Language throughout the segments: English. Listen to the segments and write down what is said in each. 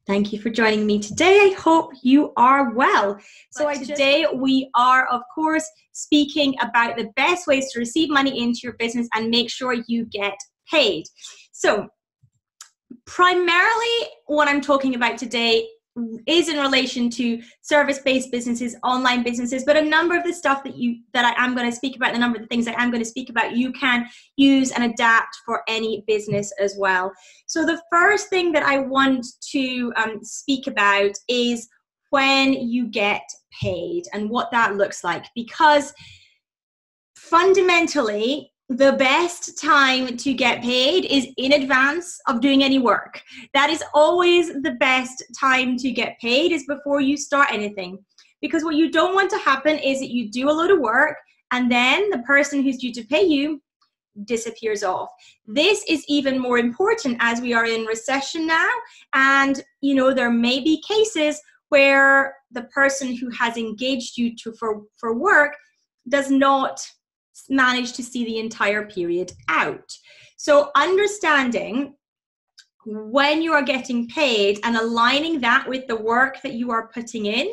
Thank you for joining me today. I hope you are well. Today we are, of course, speaking about the best ways to receive money into your business and make sure you get paid. So primarily what I'm talking about today is in relation to service-based businesses, online businesses, but a number of the stuff that I am going to speak about, the number of the things I am going to speak about, you can use and adapt for any business as well. So the first thing that I want to speak about is when you get paid and what that looks like, because fundamentally, the best time to get paid is in advance of doing any work. That is always the best time to get paid, is before you start anything. Because what you don't want to happen is that you do a load of work and then the person who's due to pay you disappears off. This is even more important as we are in recession now, and there may be cases where the person who has engaged you for work does not manage to see the entire period out. So understanding when you are getting paid and aligning that with the work that you are putting in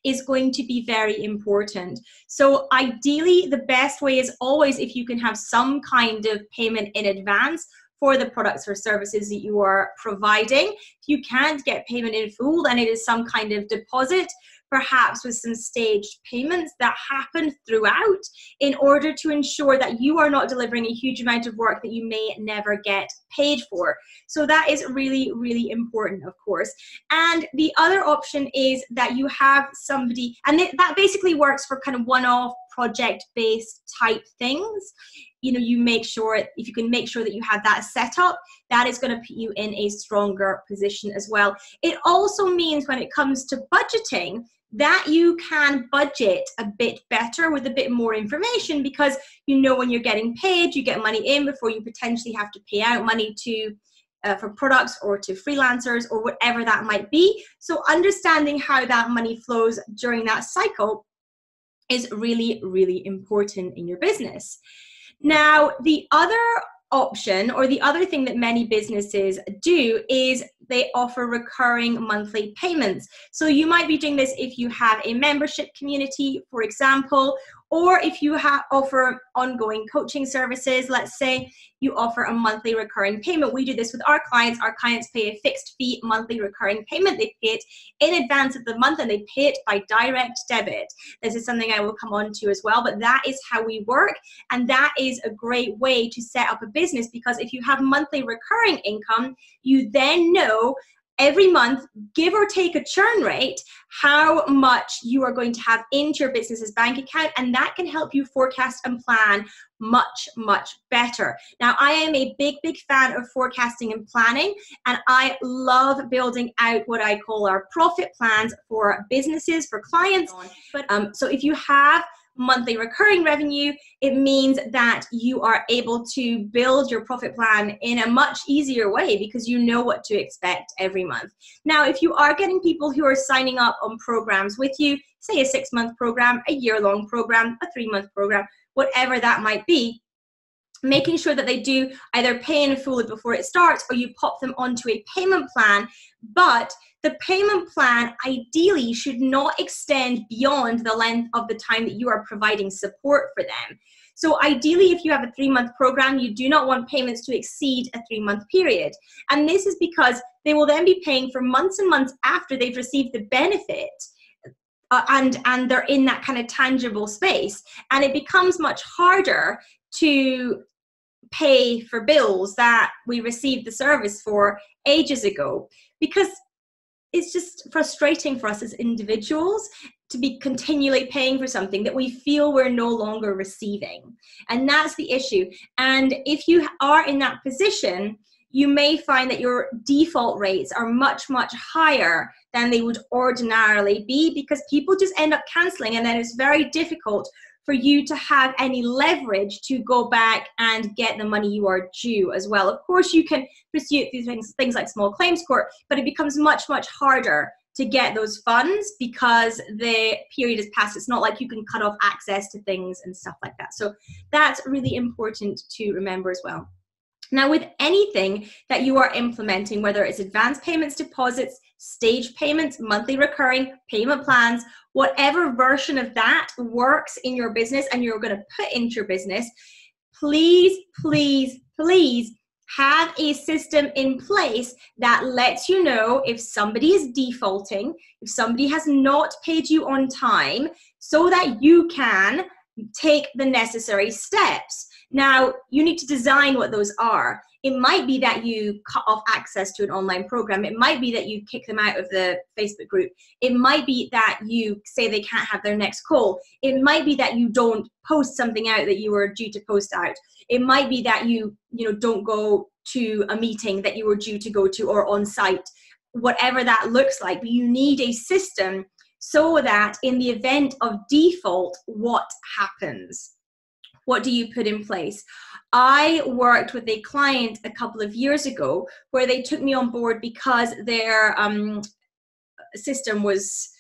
is going to be very important. So ideally, the best way is always if you can have some kind of payment in advance for the products or services that you are providing. If you can't get payment in full, then it is some kind of deposit, perhaps with some staged payments that happen throughout, in order to ensure that you are not delivering a huge amount of work that you may never get paid for. So that is really, really important, of course. And the other option is that you have somebody, and that basically works for kind of one-off project-based type things. You make sure, if you can make sure that you have that set up, that is going to put you in a stronger position as well. It also means when it comes to budgeting that you can budget a bit better with a bit more information, because when you're getting paid, you get money in before you potentially have to pay out money for products or to freelancers or whatever that might be. So understanding how that money flows during that cycle is really, really important in your business. Now, the other option, or the other thing that many businesses do, is they offer recurring monthly payments. So you might be doing this if you have a membership community, for example, or if you offer ongoing coaching services. Let's say you offer a monthly recurring payment. We do this with our clients. Our clients pay a fixed fee monthly recurring payment. They pay it in advance of the month and they pay it by direct debit. This is something I will come on to as well, but that is how we work. And that is a great way to set up a business, because if you have monthly recurring income, you then know every month, give or take a churn rate, how much you are going to have into your business's bank account, and that can help you forecast and plan much, much better. Now, I am a big, big fan of forecasting and planning, and I love building out what I call our profit plans for businesses, for clients. So if you have monthly recurring revenue, it means that you are able to build your profit plan in a much easier way, because you know what to expect every month. Now, if you are getting people who are signing up on programs with you, say a 6-month program, a year-long program, a 3-month program, whatever that might be, making sure that they do either pay in full before it starts, or you pop them onto a payment plan. But the payment plan ideally should not extend beyond the length of the time that you are providing support for them. So ideally, if you have a 3-month program, you do not want payments to exceed a 3-month period. And this is because they will then be paying for months and months after they've received the benefit. And they're in that kind of tangible space. And it becomes much harder to pay for bills that we received the service for ages ago, because it's just frustrating for us as individuals to be continually paying for something that we feel we're no longer receiving. And that's the issue. And if you are in that position, you may find that your default rates are much, much higher than they would ordinarily be, because people just end up canceling, and then it's very difficult for you to have any leverage to go back and get the money you are due as well. Of course, you can pursue it through things like small claims court, but it becomes much, much harder to get those funds because the period has passed. It's not like you can cut off access to things and stuff like that. So that's really important to remember as well. Now, with anything that you are implementing, whether it's advance payments, deposits, stage payments, monthly recurring payment plans, whatever version of that works in your business and you're going to put into your business, please, please, please have a system in place that lets you know if somebody is defaulting, if somebody has not paid you on time, so that you can take the necessary steps. Now, you need to design what those are. It might be that you cut off access to an online program. It might be that you kick them out of the Facebook group. It might be that you say they can't have their next call. It might be that you don't post something out that you were due to post out. It might be that you don't go to a meeting that you were due to go to or on site, whatever that looks like. But you need a system so that in the event of default, what happens? What do you put in place? I worked with a client a couple of years ago where they took me on board because their system was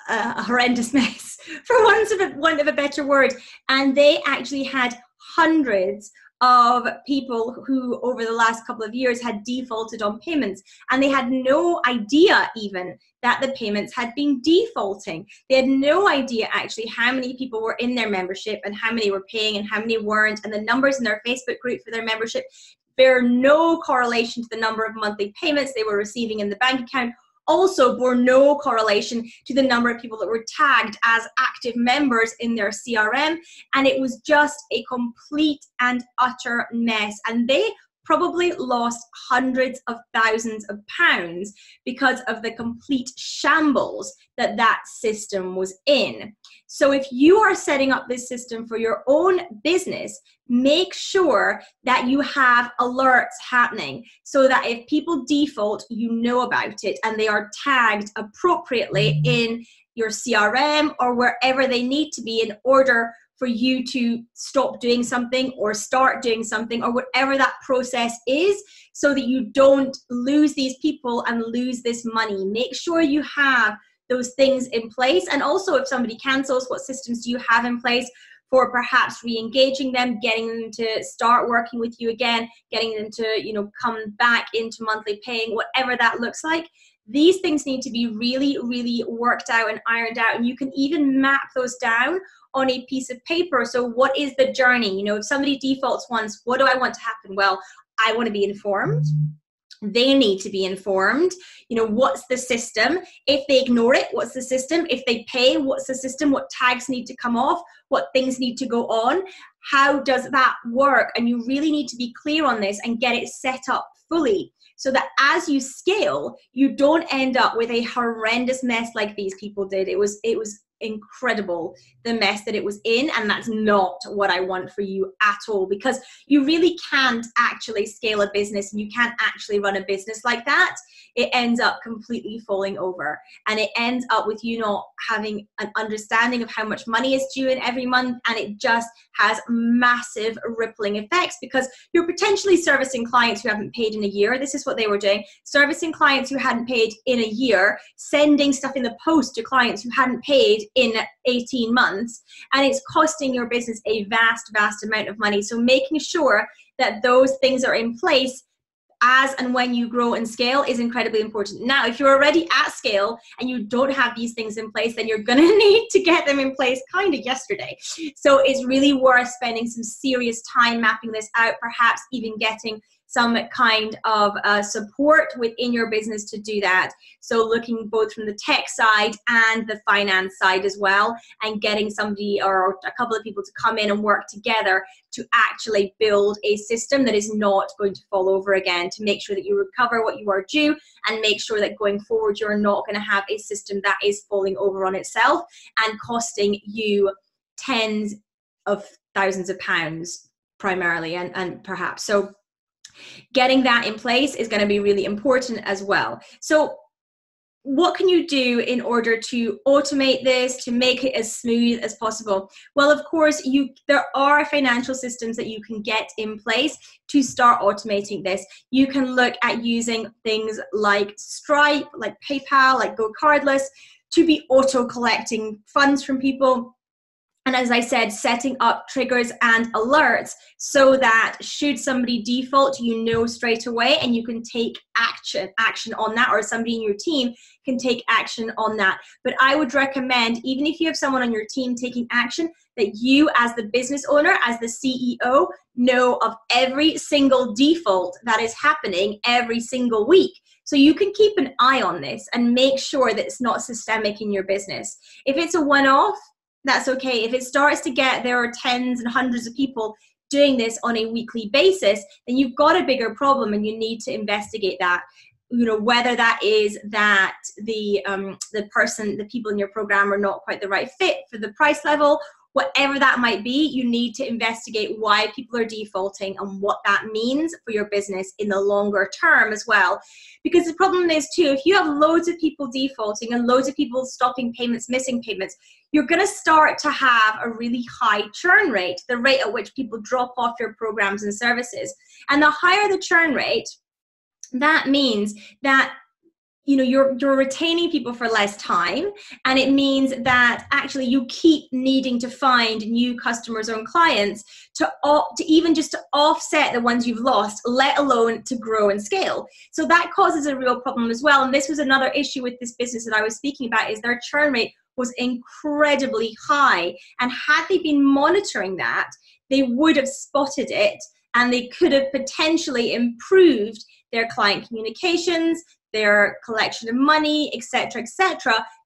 a horrendous mess, for want of a better word. And they actually had hundreds of people who over the last couple of years had defaulted on payments, and they had no idea even that the payments had been defaulting. They had no idea actually how many people were in their membership and how many were paying and how many weren't, and the numbers in their Facebook group for their membership bear no correlation to the number of monthly payments they were receiving in the bank account. Also bore no correlation to the number of people that were tagged as active members in their CRM. And it was just a complete and utter mess. And they probably lost hundreds of thousands of pounds because of the complete shambles that that system was in. So if you are setting up this system for your own business, make sure that you have alerts happening so that if people default, you know about it and they are tagged appropriately in your CRM or wherever they need to be in order for you to stop doing something or start doing something or whatever that process is, so that you don't lose these people and lose this money. Make sure you have those things in place. And also, if somebody cancels, what systems do you have in place for perhaps re-engaging them, getting them to start working with you again, getting them to, come back into monthly paying, whatever that looks like. These things need to be really, really worked out and ironed out. And you can even map those down on a piece of paper. So what is the journey? If somebody defaults once, what do I want to happen? Well, I want to be informed. They need to be informed. What's the system? If they ignore it, what's the system? If they pay, what's the system? What tags need to come off? What things need to go on? How does that work? And you really need to be clear on this and get it set up fully so that as you scale, you don't end up with a horrendous mess like these people did. It was incredible, the mess that it was in, and that's not what I want for you at all, because you really can't actually scale a business and you can't actually run a business like that. It ends up completely falling over, and it ends up with you not having an understanding of how much money is due in every month, and it just has massive rippling effects because you're potentially servicing clients who haven't paid in a year. This is what they were doing, servicing clients who hadn't paid in a year, sending stuff in the post to clients who hadn't paid in 18 months, and it's costing your business a vast amount of money. So making sure that those things are in place as and when you grow and scale is incredibly important. Now, if you're already at scale and you don't have these things in place, then you're gonna need to get them in place kind of yesterday. So it's really worth spending some serious time mapping this out, perhaps even getting some kind of support within your business to do that. So looking both from the tech side and the finance side as well, and getting somebody or a couple of people to come in and work together to actually build a system that is not going to fall over again, to make sure that you recover what you are due and make sure that going forward you're not going to have a system that is falling over on itself and costing you tens of thousands of pounds primarily and perhaps. So getting that in place is going to be really important as well. So what can you do in order to automate this, to make it as smooth as possible? Well, of course, there are financial systems that you can get in place to start automating this. You can look at using things like Stripe, like PayPal, like Go Cardless, to be auto collecting funds from people. And as I said, setting up triggers and alerts so that should somebody default, you know straight away and you can take action on that, or somebody in your team can take action on that. But I would recommend, even if you have someone on your team taking action, that you as the business owner, as the CEO, know of every single default that is happening every single week. So you can keep an eye on this and make sure that it's not systemic in your business. If it's a one-off, that's okay. If it starts to get, there are tens and hundreds of people doing this on a weekly basis, then you've got a bigger problem and you need to investigate that. You know, whether that is that the people in your program are not quite the right fit for the price level, whatever that might be, you need to investigate why people are defaulting and what that means for your business in the longer term as well. Because the problem is too, if you have loads of people defaulting and loads of people stopping payments, missing payments, you're going to start to have a really high churn rate, the rate at which people drop off your programs and services. And the higher the churn rate, that means that you're retaining people for less time, and it means that actually you keep needing to find new customers or clients to even just to offset the ones you've lost, let alone to grow and scale. So that causes a real problem as well. And this was another issue with this business that I was speaking about, is their churn rate was incredibly high. And had they been monitoring that, they would have spotted it and they could have potentially improved their client communications, their collection of money, etc.,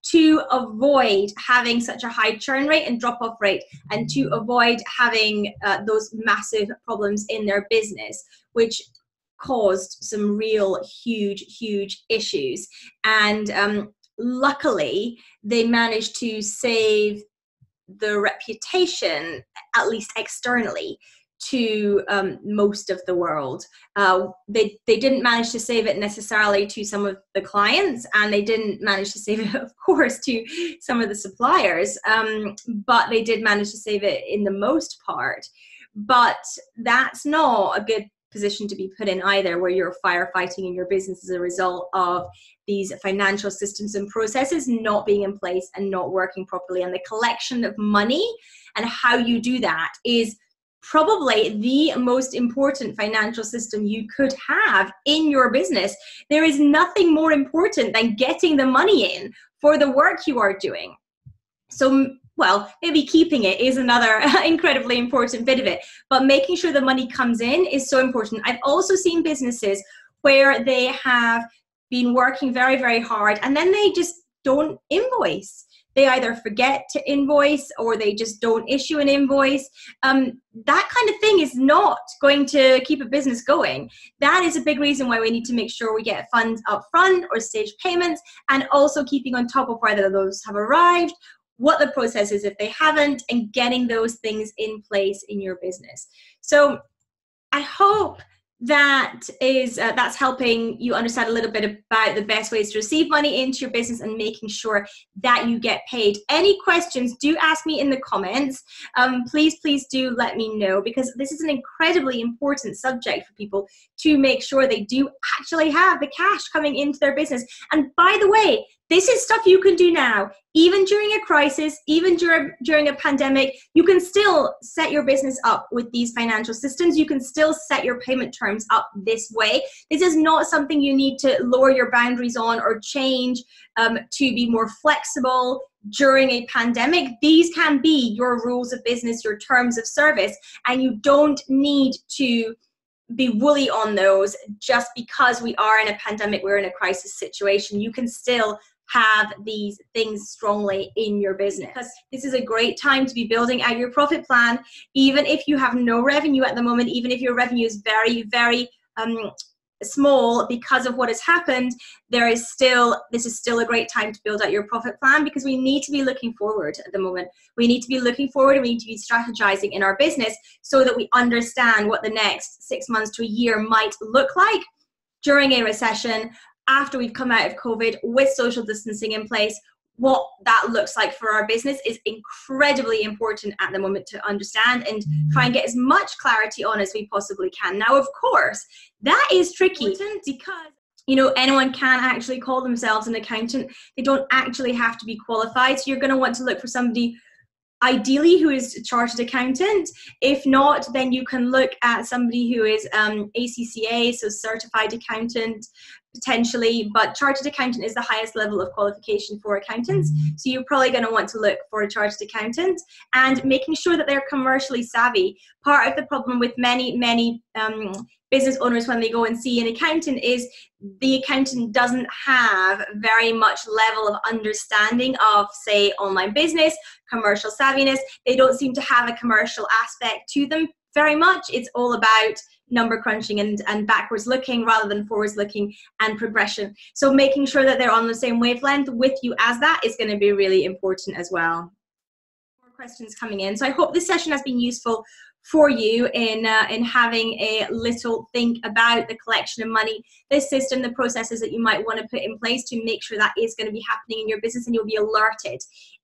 to avoid having such a high churn rate and drop-off rate, and to avoid having those massive problems in their business, which caused some real huge issues. And luckily, they managed to save the reputation, at least externally, to most of the world. They didn't manage to save it necessarily to some of the clients, and they didn't manage to save it, of course, to some of the suppliers, but they did manage to save it in the most part. But that's not a good position to be put in either, where you're firefighting in your business as a result of these financial systems and processes not being in place and not working properly. And the collection of money and how you do that is probably the most important financial system you could have in your business. There is nothing more important than getting the money in for the work you are doing. So, well, maybe keeping it is another incredibly important bit of it, but making sure the money comes in is so important. I've also seen businesses where they have been working very hard and then they just don't invoice. They either forget to invoice or they just don't issue an invoice. That kind of thing is not going to keep a business going. That is a big reason why we need to make sure we get funds up front or stage payments, and also keeping on top of whether those have arrived, what the process is if they haven't, and getting those things in place in your business. So I hope that's helping you understand a little bit about the best ways to receive money into your business and making sure that you get paid. Any questions, do ask me in the comments. Please do let me know, because this is an incredibly important subject for people to make sure they do actually have the cash coming into their business. And by the way, this is stuff you can do now, even during a crisis, even during a pandemic. You can still set your business up with these financial systems. You can still set your payment terms up this way. This is not something you need to lower your boundaries on or change to be more flexible during a pandemic. These can be your rules of business, your terms of service, and you don't need to be woolly on those just because we are in a pandemic, we're in a crisis situation. You can still have these things strongly in your business, because this is a great time to be building out your profit plan. Even if you have no revenue at the moment, even if your revenue is very small because of what has happened, this is still a great time to build out your profit plan, because we need to be looking forward at the moment. We need to be looking forward, and we need to be strategizing in our business so that we understand what the next 6 months to a year might look like during a recession, after we've come out of COVID, with social distancing in place. What that looks like for our business is incredibly important at the moment to understand and try and get as much clarity on as we possibly can. Now, of course, that is tricky because anyone can actually call themselves an accountant. They don't actually have to be qualified. So you're going to want to look for somebody ideally who is a chartered accountant. If not, then you can look at somebody who is ACCA, so certified accountant potentially, but chartered accountant is the highest level of qualification for accountants. So you're probably going to want to look for a chartered accountant and making sure that they're commercially savvy. Part of the problem with many business owners when they go and see an accountant is the accountant doesn't have very much level of understanding of, say, online business, commercial savviness. They don't seem to have a commercial aspect to them very much. It's all about number crunching and backwards looking rather than forwards looking and progression. So making sure that they're on the same wavelength with you as that is going to be really important as well. More questions coming in. So I hope this session has been useful for you in having a little think about the collection of money, the system, the processes that you might want to put in place to make sure that is going to be happening in your business, and you'll be alerted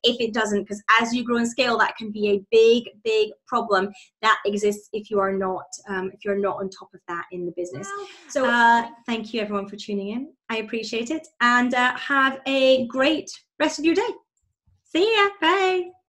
if it doesn't, because as you grow and scale, that can be a big problem that exists if you are not on top of that in the business. So thank you everyone for tuning in. I appreciate it, and have a great rest of your day. See ya. Bye.